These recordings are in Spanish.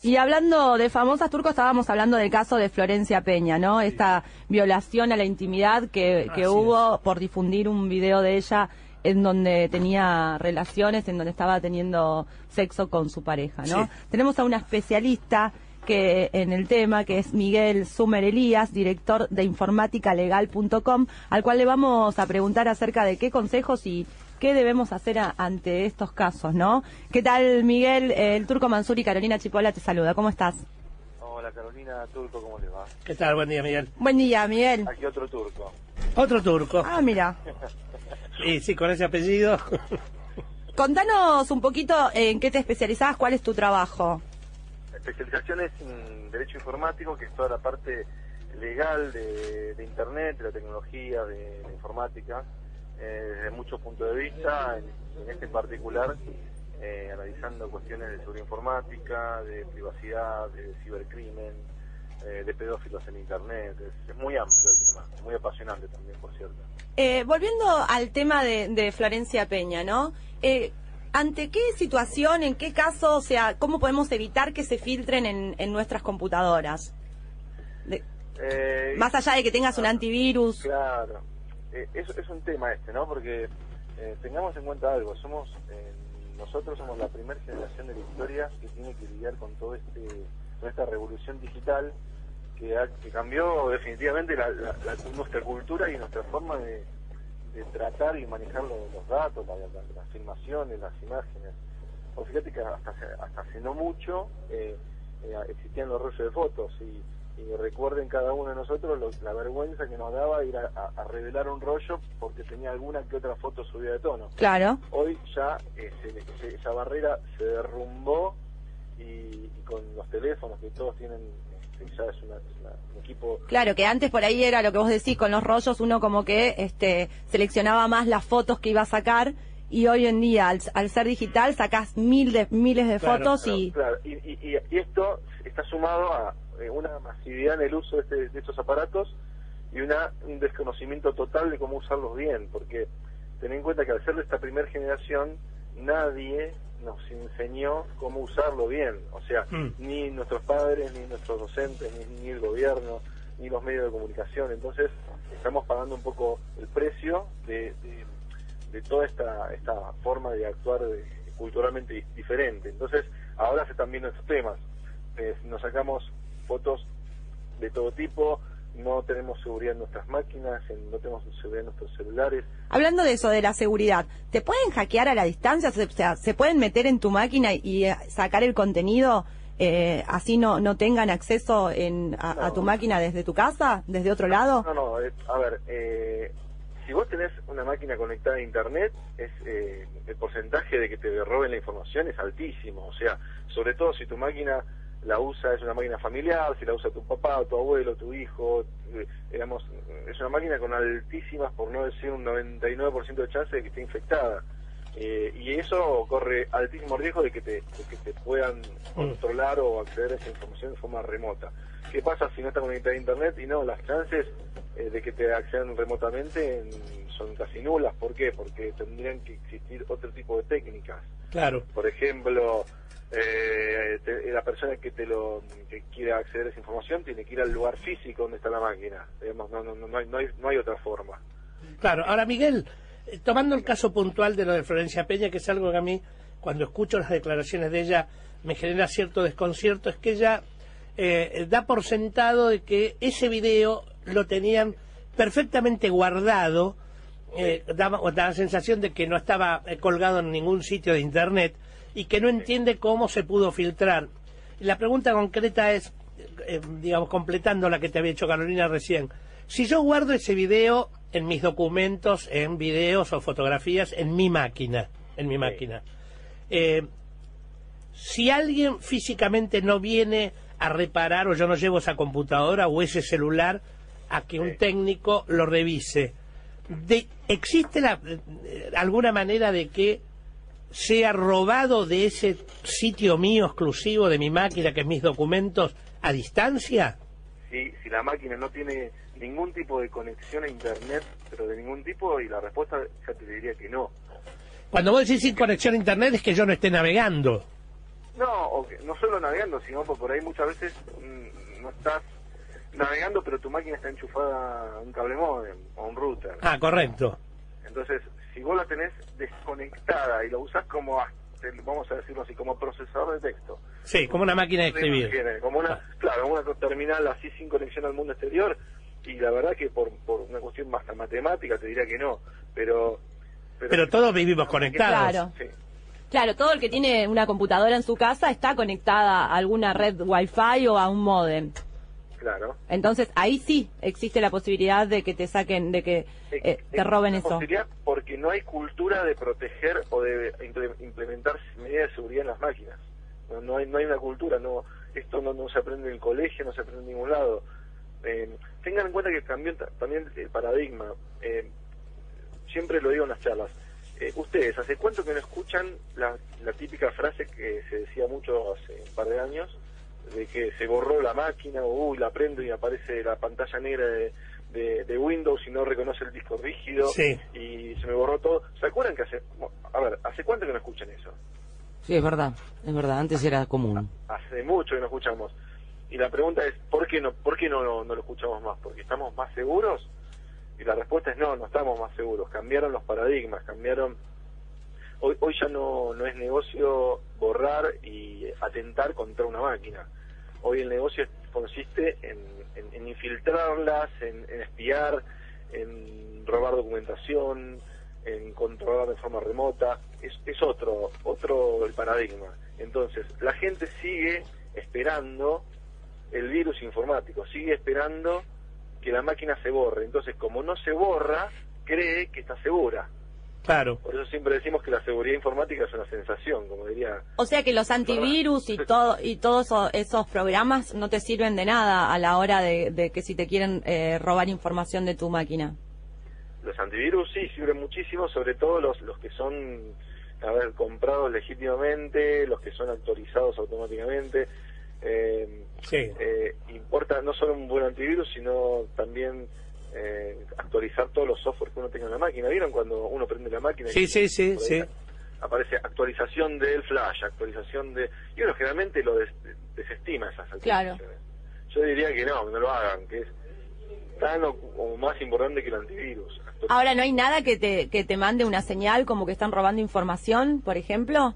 Y hablando de famosas, Turco, estábamos hablando del caso de Florencia Peña, ¿no? Sí. Esta violación a la intimidad que hubo por difundir un video de ella en donde tenía relaciones, en donde estaba teniendo sexo con su pareja, ¿no? Sí. Tenemos a una especialista que en el tema, que es Miguel Sumer Elías, director de informáticalegal.com, al cual le vamos a preguntar acerca de qué consejos y qué debemos hacer ante estos casos, ¿no? ¿Qué tal, Miguel? El Turco Mansur y Carolina Chipola te saluda. ¿Cómo estás? Hola Carolina, Turco, ¿cómo le va? ¿Qué tal? Buen día, Miguel. Buen día, Miguel. Aquí otro turco. Otro turco. Ah, mira. Sí, con ese apellido. Contanos un poquito en qué te especializás, cuál es tu trabajo. Especializaciones en Derecho Informático, que es toda la parte legal de Internet, de la tecnología, de la informática, desde muchos puntos de vista, en este en particular, analizando cuestiones de seguridad informática, de privacidad, de cibercrimen, de pedófilos en Internet. Es muy amplio el tema, muy apasionante también, por cierto. Volviendo al tema de Florencia Peña, ¿no? ¿Ante qué situación, en qué caso, o sea, cómo podemos evitar que se filtren en nuestras computadoras? Más allá de que tengas un antivirus. Claro, es un tema ¿no? Porque tengamos en cuenta algo, nosotros somos la primera generación de la historia que tiene que lidiar con toda esta revolución digital que cambió definitivamente nuestra cultura y nuestra forma de tratar y manejar los datos, las filmaciones, las imágenes. Pues fíjate que hasta hace no mucho existían los rollos de fotos y recuerden cada uno de nosotros la vergüenza que nos daba ir a revelar un rollo porque tenía alguna que otra foto subida de tono. Claro. Hoy ya esa barrera se derrumbó y con los teléfonos que todos tienen, ya es un equipo. Claro, que antes por ahí era lo que vos decís, con los rollos uno como que seleccionaba más las fotos que iba a sacar, y hoy en día al ser digital sacás miles de fotos. Claro. Y esto está sumado a una masividad en el uso de estos aparatos y un desconocimiento total de cómo usarlos bien, porque ten en cuenta que al ser de esta primera generación nadie nos enseñó cómo usarlo bien, o sea, ni nuestros padres, ni nuestros docentes, ni el gobierno, ni los medios de comunicación. Entonces estamos pagando un poco el precio de toda esta forma de actuar culturalmente diferente. Entonces ahora se están viendo estos temas, nos sacamos fotos de todo tipo, no tenemos seguridad en nuestras máquinas, no tenemos seguridad en nuestros celulares. Hablando de eso, de la seguridad, ¿te pueden hackear a la distancia? O sea, ¿se pueden meter en tu máquina y sacar el contenido, así no tengan acceso a tu máquina desde tu casa, desde otro lado? No, a ver, si vos tenés una máquina conectada a Internet, el porcentaje de que te roben la información es altísimo. O sea, sobre todo si tu máquina es una máquina familiar, si la usa tu papá, tu abuelo, tu hijo, es una máquina con altísimas, por no decir un 99% de chance de que esté infectada. Y eso corre altísimo riesgo de que te puedan controlar o acceder a esa información de forma remota. ¿Qué pasa si no está conectada a Internet? Y no, las chances de que te accedan remotamente son casi nulas. ¿Por qué? Porque tendrían que existir otro tipo de técnicas. Claro. Por ejemplo, la persona que quiera acceder a esa información tiene que ir al lugar físico donde está la máquina. Digamos, no hay otra forma. Claro. Ahora, Miguel, tomando el caso puntual de lo de Florencia Peña, que es algo que a mí, cuando escucho las declaraciones de ella, me genera cierto desconcierto, es que ella da por sentado de que ese video lo tenían perfectamente guardado, daba la sensación de que no estaba colgado en ningún sitio de Internet y que no entiende cómo se pudo filtrar. La pregunta concreta es, digamos, completando la que te había hecho Carolina recién, si yo guardo ese video en mis documentos, en videos o fotografías, en mi máquina, si alguien físicamente no viene a reparar, o yo no llevo esa computadora o ese celular a que un técnico lo revise, ¿existe alguna manera de que sea robado de ese sitio mío exclusivo de mi máquina, que es mis documentos, a distancia? Si la máquina no tiene ningún tipo de conexión a Internet, pero de ningún tipo, y la respuesta ya te diría que no. Cuando vos decís sin conexión a Internet es que yo no esté navegando. No, no solo navegando, sino por ahí muchas veces no estás navegando, pero tu máquina está enchufada a un cable módem o a un router. Ah, correcto. Entonces, si vos la tenés desconectada y la usás como, vamos a decirlo así, como procesador de texto. Sí, como una máquina de escribir. Como claro, una terminal así sin conexión al mundo exterior, y la verdad que por una cuestión más matemática te diría que no, pero todos vivimos conectados. Claro. Sí. Claro, todo el que tiene una computadora en su casa está conectada a alguna red Wi-Fi o a un módem. Claro. Entonces, ahí sí existe la posibilidad de que te saquen, de que te roben eso. Posibilidad porque no hay cultura de proteger o de implementar medidas de seguridad en las máquinas. No hay una cultura, esto no se aprende en el colegio, no se aprende en ningún lado. Tengan en cuenta que cambió también el paradigma. Siempre lo digo en las charlas. Ustedes, ¿hace cuánto que no escuchan la típica frase que se decía mucho hace un par de años, de que se borró la máquina, o la prendo y aparece la pantalla negra de Windows y no reconoce el disco rígido, sí, y se me borró todo? ¿Se acuerdan que hace cuánto que no escuchan eso? Sí, es verdad, antes era común. Hace mucho que no escuchamos. Y la pregunta es, ¿por qué no lo escuchamos más? ¿Porque estamos más seguros? Y la respuesta es no estamos más seguros. Cambiaron los paradigmas, hoy ya no es negocio borrar y atentar contra una máquina. Hoy el negocio consiste en infiltrarlas, en espiar, en robar documentación, en controlar de forma remota. Es otro el paradigma. Entonces, la gente sigue esperando el virus informático, sigue esperando que la máquina se borre. Entonces, como no se borra, cree que está segura. Claro. Por eso siempre decimos que la seguridad informática es una sensación, como diría. O sea que los antivirus y todos esos programas no te sirven de nada a la hora de que si te quieren robar información de tu máquina. Los antivirus sí sirven muchísimo, sobre todo los que son comprados legítimamente, los que son actualizados automáticamente. Sí. Importa no solo un buen antivirus, sino también actualizar todos los software que uno tenga en la máquina. ¿Vieron cuando uno prende la máquina? Sí. Aparece actualización del flash, actualización de... Y uno generalmente lo desestima esas actualizaciones. Claro. Yo diría que no lo hagan, que es tan o más importante que el antivirus. Ahora, ¿no hay nada que te mande una señal como que están robando información, por ejemplo?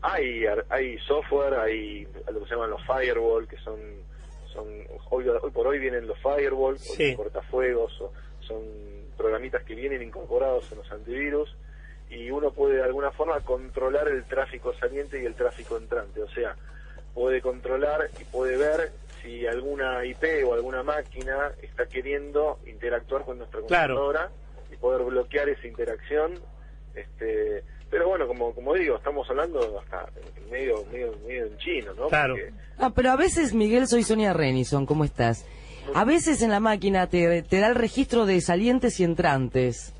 Hay software, hay lo que se llaman los firewall, que son hoy por hoy vienen los firewall, sí, los cortafuegos, son programitas que vienen incorporados en los antivirus, y uno puede de alguna forma controlar el tráfico saliente y el tráfico entrante. O sea, puede controlar y puede ver si alguna IP o alguna máquina está queriendo interactuar con nuestra computadora, y poder bloquear esa interacción. Pero bueno, como digo, estamos hablando hasta medio en chino, ¿no? Claro. Porque... pero a veces, Miguel, soy Sonia Renison, ¿cómo estás? A veces en la máquina te da el registro de salientes y entrantes,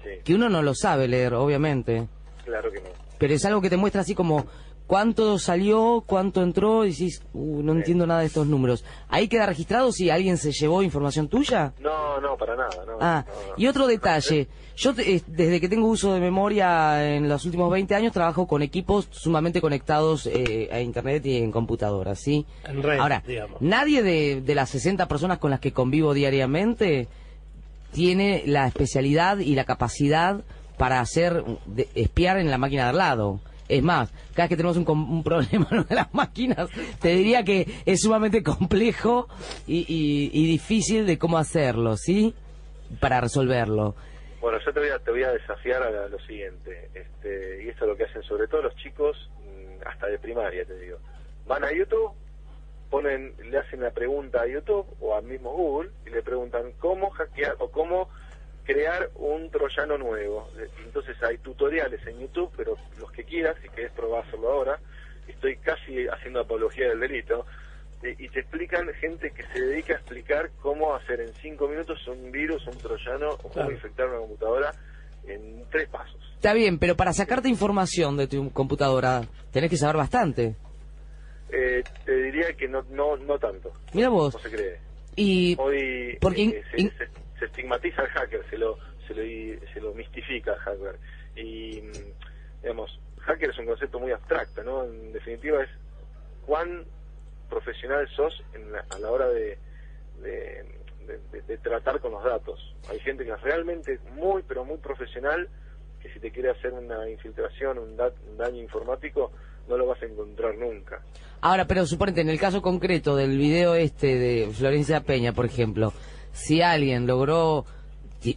Sí. que uno no lo sabe leer, obviamente. Claro que no. Pero es algo que te muestra así como cuánto salió, cuánto entró, y decís, no entiendo nada de estos números. ¿Ahí queda registrado si alguien se llevó información tuya? No, para nada. No, y otro detalle, yo desde que tengo uso de memoria en los últimos 20 años trabajo con equipos sumamente conectados a internet y en computadoras, ¿sí? En red, ahora, digamos. nadie de las 60 personas con las que convivo diariamente tiene la especialidad y la capacidad para espiar en la máquina de al lado. Es más, cada vez que tenemos un problema en una de las máquinas, te diría que es sumamente complejo y difícil de cómo hacerlo, ¿sí? Para resolverlo. Bueno, yo te voy a desafiar a lo siguiente, y esto es lo que hacen sobre todo los chicos, hasta de primaria, te digo. Van a YouTube, le hacen la pregunta a YouTube o al mismo Google y le preguntan cómo hackear o cómo crear un troyano nuevo. Entonces hay tutoriales en YouTube, pero los que quieras, si querés probar hacerlo ahora, estoy casi haciendo apología del delito, y te explican gente que se dedica a explicar cómo hacer en 5 minutos un virus, un troyano, o cómo infectar una computadora en 3 pasos. Está bien, pero para sacarte información de tu computadora tenés que saber bastante. Te diría que no tanto. Mira vos. No se cree. Y hoy porque se estigmatiza al hacker, se lo mistifica al hacker. Y, digamos, hacker es un concepto muy abstracto, ¿no? En definitiva es cuán profesional sos a la hora de tratar con los datos. Hay gente que es realmente muy, pero muy profesional, que si te quiere hacer una infiltración, un daño informático, no lo vas a encontrar nunca. Ahora, pero suponete, en el caso concreto del video de Florencia Peña, por ejemplo, si alguien logró...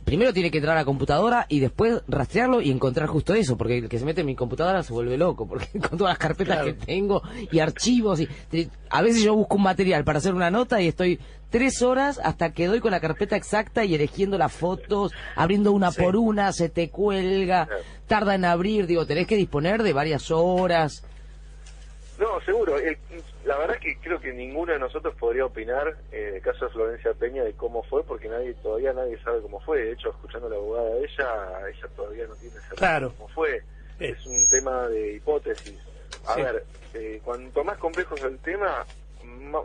Primero tiene que entrar a la computadora y después rastrearlo y encontrar justo eso, porque el que se mete en mi computadora se vuelve loco, porque con todas las carpetas que tengo y archivos, a veces yo busco un material para hacer una nota y estoy 3 horas hasta que doy con la carpeta exacta y eligiendo las fotos, abriendo una por una, se te cuelga, tarda en abrir, tenés que disponer de varias horas. No, seguro. La verdad que creo que ninguno de nosotros podría opinar el caso de Florencia Peña de cómo fue, porque todavía nadie sabe cómo fue. De hecho, escuchando a la abogada de ella todavía no tiene certeza cómo fue. Es un tema de hipótesis. A ver, cuanto más complejo es el tema,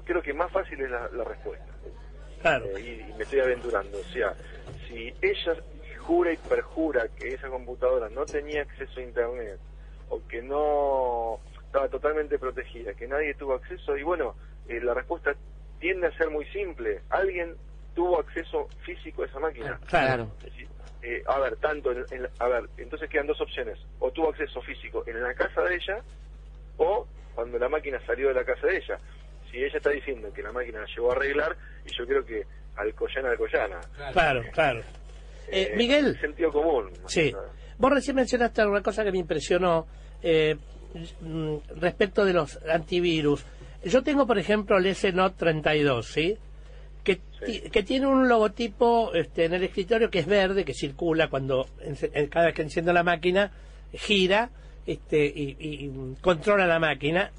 creo que más fácil es la respuesta. Claro. Y me estoy aventurando. O sea, si ella jura y perjura que esa computadora no tenía acceso a Internet, o que no... estaba totalmente protegida, que nadie tuvo acceso, y bueno, la respuesta tiende a ser muy simple. Alguien tuvo acceso físico a esa máquina. Claro. A ver, entonces quedan 2 opciones. O tuvo acceso físico en la casa de ella, o cuando la máquina salió de la casa de ella. Si ella está diciendo que la máquina la llevó a arreglar, y yo creo que Alcoyana. Claro. Miguel. Sentido común. Sí. Vos recién mencionaste una cosa que me impresionó, respecto de los antivirus. Yo tengo, por ejemplo, el S-Note 32, ¿sí? Que tiene un logotipo en el escritorio que es verde, que circula cuando cada vez que enciendo la máquina, gira y controla la máquina.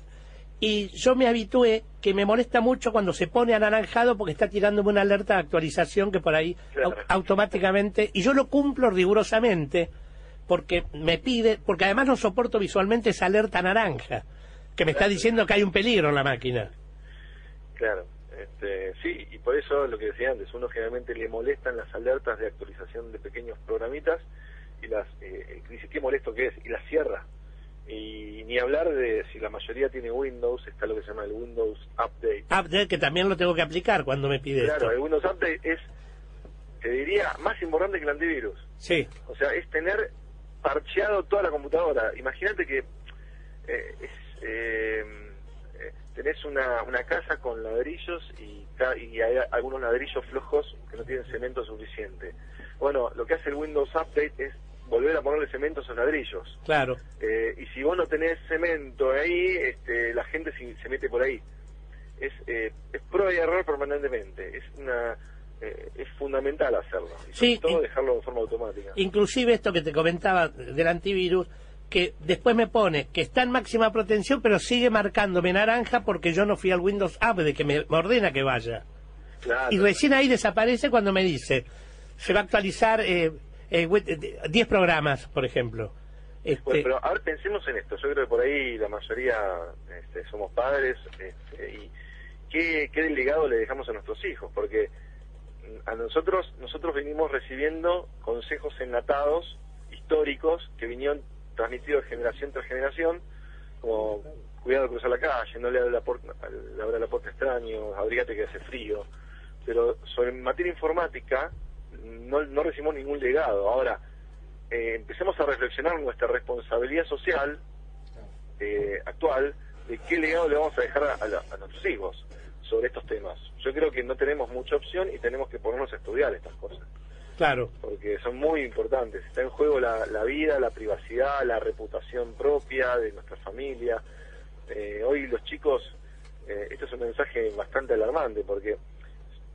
Y yo me habitué que me molesta mucho cuando se pone anaranjado porque está tirándome una alerta de actualización que por ahí automáticamente, y yo lo cumplo rigurosamente, porque me pide, porque además no soporto visualmente esa alerta naranja que me está diciendo que hay un peligro en la máquina. Claro, sí, y por eso lo que decía antes, uno generalmente le molestan las alertas de actualización de pequeños programitas y dice qué molesto que es, y las cierra. Y ni hablar de si la mayoría tiene Windows, está lo que se llama el Windows Update. Update, que también lo tengo que aplicar cuando me pide esto. Claro, el Windows Update es, te diría, más importante que el antivirus. Sí. O sea, es tener parcheado toda la computadora. Imagínate que tenés una casa con ladrillos y hay algunos ladrillos flojos que no tienen cemento suficiente. Bueno, lo que hace el Windows Update es volver a ponerle cemento a esos ladrillos. Claro. Y si vos no tenés cemento ahí, la gente se mete por ahí. Es prueba y error permanentemente. Es fundamental hacerlo. Y sobre todo dejarlo de forma automática. Inclusive esto que te comentaba del antivirus, que después me pone que está en máxima protección, pero sigue marcándome naranja porque yo no fui al Windows Update, que me ordena que vaya. Claro. Y recién ahí desaparece cuando me dice, se va a actualizar 10 programas, por ejemplo. Bueno, pero ahora pensemos en esto. Yo creo que por ahí la mayoría somos padres, y ¿qué legado le dejamos a nuestros hijos? Porque a nosotros venimos recibiendo consejos enlatados, históricos, que vinieron transmitidos de generación tras generación, como cuidado de cruzar la calle, no le abra la puerta extraño, abrigate que hace frío. Pero sobre materia informática no recibimos ningún legado. Ahora, empecemos a reflexionar nuestra responsabilidad social actual, de qué legado le vamos a dejar a nuestros hijos sobre estos temas. Yo creo que no tenemos mucha opción y tenemos que ponernos a estudiar estas cosas. Claro. Porque son muy importantes. Está en juego la vida, la privacidad, la reputación propia de nuestra familia. Hoy los chicos, esto es un mensaje bastante alarmante, porque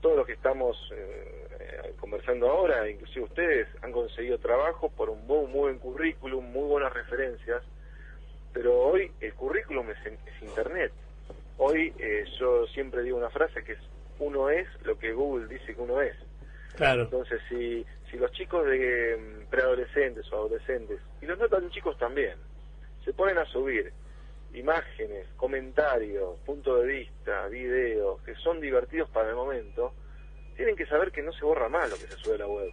todos los que estamos conversando ahora, inclusive ustedes, han conseguido trabajo por un muy buen currículum, muy buenas referencias, pero hoy el currículum es Internet. Hoy yo siempre digo una frase que es: uno es lo que Google dice que uno es. Claro. Entonces, si los chicos de preadolescentes o adolescentes, y los no tan chicos también, se ponen a subir imágenes, comentarios, puntos de vista, videos, que son divertidos para el momento, tienen que saber que no se borra más lo que se sube a la web.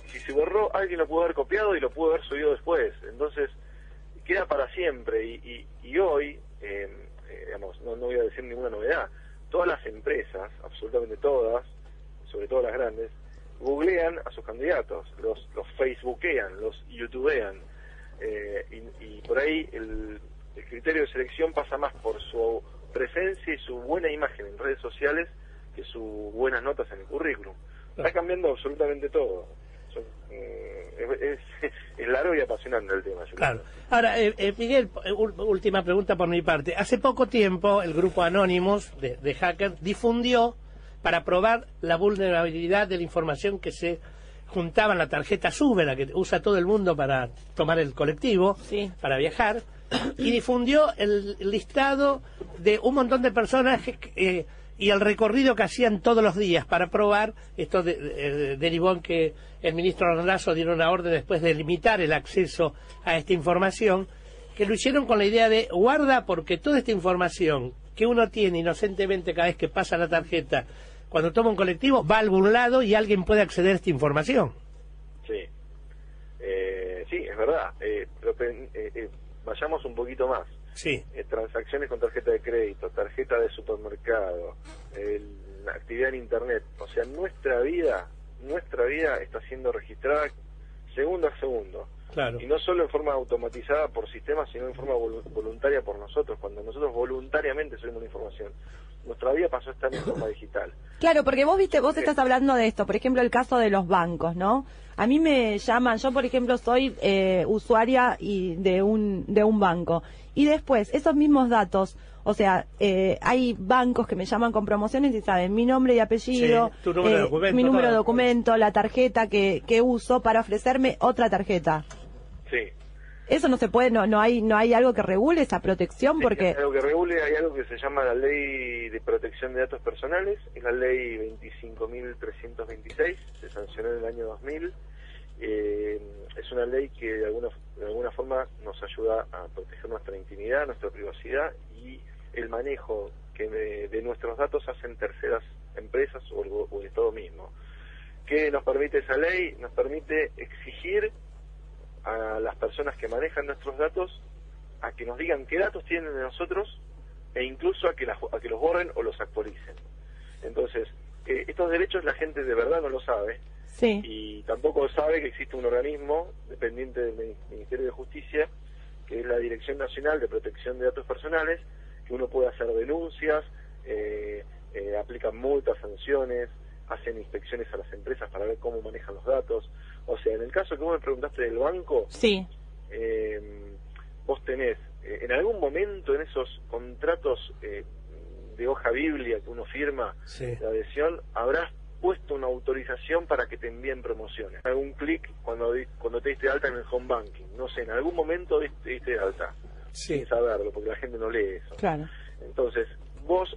Si se borró, alguien lo pudo haber copiado y lo pudo haber subido después. Entonces, queda para siempre. Y hoy, digamos, no voy a decir ninguna novedad. Todas las empresas, absolutamente todas, sobre todo las grandes, googlean a sus candidatos, los facebookean, los youtubean, y por ahí el criterio de selección pasa más por su presencia y su buena imagen en redes sociales que sus buenas notas en el currículum. Está cambiando absolutamente todo. Es largo y apasionante el tema. Claro. Ahora, Miguel, última pregunta por mi parte. Hace poco tiempo el grupo Anonymous de hackers difundió para probar la vulnerabilidad de la información que se juntaba en la tarjeta SUBE, la que usa todo el mundo para tomar el colectivo, sí, para viajar, y difundió el listado de un montón de personas y el recorrido que hacían todos los días para probar. Esto derivó en que el ministro Randazzo diera una orden después de limitar el acceso a esta información, que lo hicieron con la idea de guarda, porque toda esta información que uno tiene inocentemente cada vez que pasa la tarjeta, cuando toma un colectivo, va a algún lado y alguien puede acceder a esta información. Sí, sí, es verdad, pero vayamos un poquito más. Sí. Transacciones con tarjeta de crédito, tarjeta de supermercado, la actividad en internet, o sea, nuestra vida está siendo registrada segundo a segundo. Claro. Y no solo en forma automatizada por sistemas, sino en forma voluntaria por nosotros, cuando nosotros voluntariamente subimos la información. Nuestra vida pasó a estar en forma digital. Claro, porque vos estás hablando de esto, por ejemplo, el caso de los bancos, ¿no? A mí me llaman, yo por ejemplo soy usuaria de un banco, y después esos mismos datos, o sea, hay bancos que me llaman con promociones y saben mi nombre y apellido, sí, tu número de documento, mi número de todo. documento, la tarjeta que uso para ofrecerme otra tarjeta. Sí. Eso no se puede, no hay algo que regule esa protección, porque Hay algo que regule, hay algo que se llama la Ley de Protección de Datos Personales, es la Ley 25.326, se sancionó en el año 2000. Es una ley que de alguna forma nos ayuda a proteger nuestra intimidad, nuestra privacidad y el manejo que de nuestros datos hacen terceras empresas o el Estado mismo. ¿Qué nos permite esa ley? Nos permite exigir a las personas que manejan nuestros datos a que nos digan qué datos tienen de nosotros e incluso a que los borren o los actualicen. Entonces, estos derechos la gente de verdad no lo sabe. sí, Y tampoco sabe que existe un organismo dependiente del Ministerio de Justicia, que es la Dirección Nacional de Protección de Datos Personales, que uno puede hacer denuncias, aplican multas, sanciones, hacen inspecciones a las empresas para ver cómo manejan los datos. O sea, en el caso que vos me preguntaste del banco, sí, vos tenés, en algún momento en esos contratos de hoja biblia que uno firma, Sí. de adhesión, habrás puesto una autorización para que te envíen promociones. Algún clic cuando te diste de alta en el home banking. No sé, en algún momento te diste de alta. Sí. Sin saberlo, porque la gente no lee eso. claro. Entonces, vos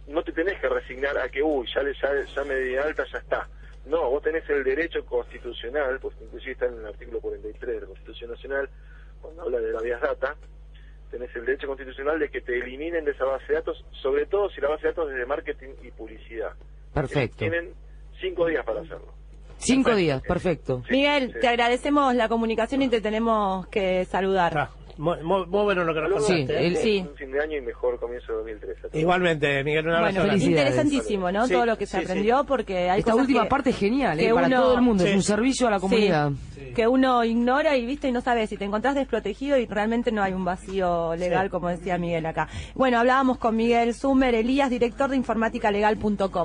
no te tenés que resignar a que, ya me di de alta, ya está. No, vos tenés el derecho constitucional, pues inclusive está en el artículo 43 de la Constitución Nacional, cuando habla de la Vías Data, tenés el derecho constitucional de que te eliminen de esa base de datos, sobre todo si la base de datos es de marketing y publicidad. Perfecto. Tienen 5 días para hacerlo. 5 días, perfecto. Sí, Miguel, sí. te agradecemos la comunicación y te tenemos que saludar. Ah, muy bueno lo que nos Saludos, contaste. Sí, ¿eh? Sí. Un fin de año y mejor comienzo de 2013. Igualmente, Miguel, un abrazo Bueno, grande. felicidades. interesantísimo, ¿no? Sí, Todo lo que se sí, aprendió, porque hay Esta cosas última que- parte es genial, que para uno- todo el mundo, Sí. es un servicio a la comunidad. Sí, que uno ignora y viste y no sabe si te encontrás desprotegido y realmente no hay un vacío legal, Sí. como decía Miguel acá. Bueno, hablábamos con Miguel Sumer Elías, director de informáticalegal.com.